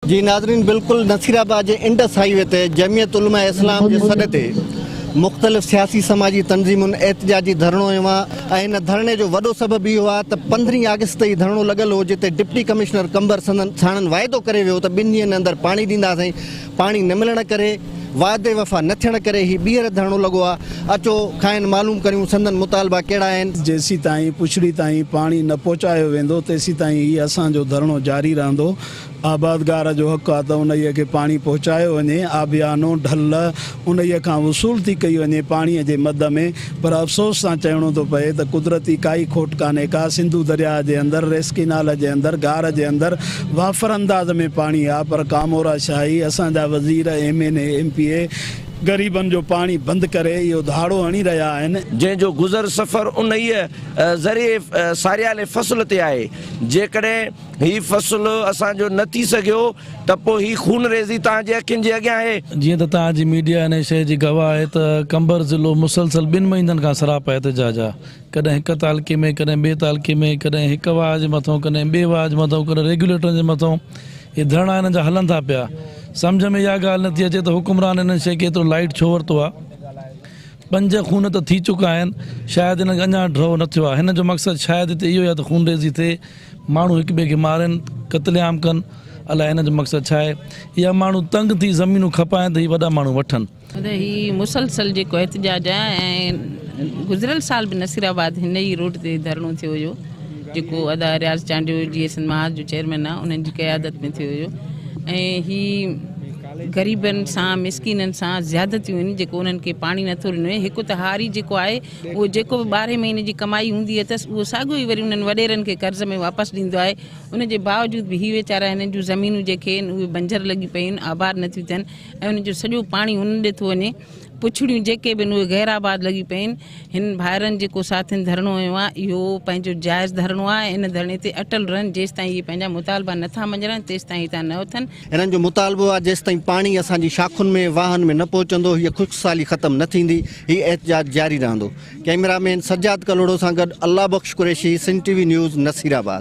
जी नाज़रीन, बिल्कुल नसीराबाद के इंडस हाईवे ते जमियत उलमा इस्लाम के सॾ ते मुख़्तलिफ़ सियासी समाजी तंज़ीमुनि एहतजाजी धरणो हुआ। इन धरणे जो वॾो सबबु इहो आहे त 15 अगस्त ही धरणो लॻल हो, जिते डिप्टी कमिश्नर कंबर साणनि वाइदो करे वियो त 2 ॾींहंनि अंदरि पाणी ॾींदासीं। पाणी न मिलण करे, वादे वफ़ा न थियण करे ही ॿीहर धरणो लॻो आहे। अचो खाइन मालूम करियूं संदन मुतालबा कहिड़ा आहिनि। जेसी ताईं पुछड़ी ताईं पानी न पहुचायो वेंदो तेसी ताईं ही असांजो धरणो जारी रहंदो। आबादगार जो हक़ आहे त उन्हीअ खे पाणी पहुचायो वञे। आबियानो ढल उन्हीअ खां वसूल थी कई वञे पाणीअ जे मद में, पर अफ़सोस सां चवणो थो पए त कुदरती काई खोट कान्हे का। सिंधु दरिया जे अंदरि, रेस्किनाल जे अंदरि, गार जे अंदरि वाफ़र अंदाज़ में पाणी आहे, पर कामोरा शाही असांजा वज़ीर MNA MPA गरीबन जो पानी बंद करे इहो धाड़ो हणी रहा आहिनि। जंहिंजो गुज़र सफ़र उन ज़रिए सारियाले फ़सुल ते आहे। जेकॾहिं ही फ़सुल असांजो न थी सघियो त पोइ ही खून रेज़ी तव्हांजे अखियुनि जे अॻियां आहे। जीअं त तव्हांजी मीडिया इन शइ जी गवाह आहे त कंबर ज़िलो मुसलसल 2 महीननि खां सरापा एहतजाज आहे। कॾहिं हिक तालके में, कॾहिं ॿिए तालके में, कॾहिं हिक वाह जे मथां, कॾहिं ॿिए वाह जे मथां, कॾहिं रेगुलेटर जे मथां ये धरणा हिननि जा हलनि था पिया। सम्झ में इहा ॻाल्हि नथी अचे त हुकुमरान हिन शइ खे एतिरो लाइट छो वरितो आहे। 5 खून त थी चुका आहिनि, शायदि हिनखे अञा ड्रॉ न थियो आहे। हिन जो मक़सदु शायदि हिते इहो आहे त खून रेज़ी थिए, माण्हू हिक ॿिए खे मारनि, क़त्लेआम कनि। अलाए हिन जो मक़सदु छा आहे। या माण्हू तंग थी ज़मीनूं खपाइनि त ही वॾा माण्हू वठनि। ही मुसलसल जेको एहतजाज आहे ऐं गुज़िरियल साल बि नसीराबाद हिन ई रोड ते धरणो थियो हुयो, जेको अदा रियाज़ चांडियो जीअं सिंध महाज जो चेयरमैन आहे, उन्हनि जी क़यादत में थियो हुयो। ऐं ही ग़रीबनि सां, मिसकिननि सां ज़्यादतियूं आहिनि जेको उन्हनि खे पाणी नथो ॾिनो आहे। हिकु त हारी जेको आहे उहो जेको बि 12 महीने जी कमाई हूंदी आहे त उहो साॻियो ई वरी उन्हनि वॾेरनि खे कर्ज़ में वापसि ॾींदो आहे। उनजे बावजूदि बि ही वीचारा हिननि जूं ज़मीनूं जेके आहिनि उहे बंजर लॻी पियूं आहिनि, आबाद नथियूं थियनि ऐं उनजो सॼो पाणी हुन ॾे थो वञे। पुछड़ियूं जेके बि उहे गैर आबाद लॻी पियूं आहिनि। हिन भाइरनि जेको साथियुनि धरणो हुयो आहे इहो पंहिंजो जाइज़ धरणो आहे। इन धरणे ते अटल रहनि, जेसि ताईं इहे पंहिंजा मुतालबा नथा मंझनि तेसि ताईं हितां न उथनि। हिननि जो मुतालबो आहे जेसि ताईं पाणी असांजी शाखुनि में, वाहन में न पहुचंदो, हीअ ख़ुशहाली ख़तमु न थींदी, हीअ एहतजाज जारी रहंदो। कैमरामैन सज्जाद कलोड़ो सां गॾु अल्लाह बख्श कुरैशी, सिंध TV न्यूज़, नसीराबाद।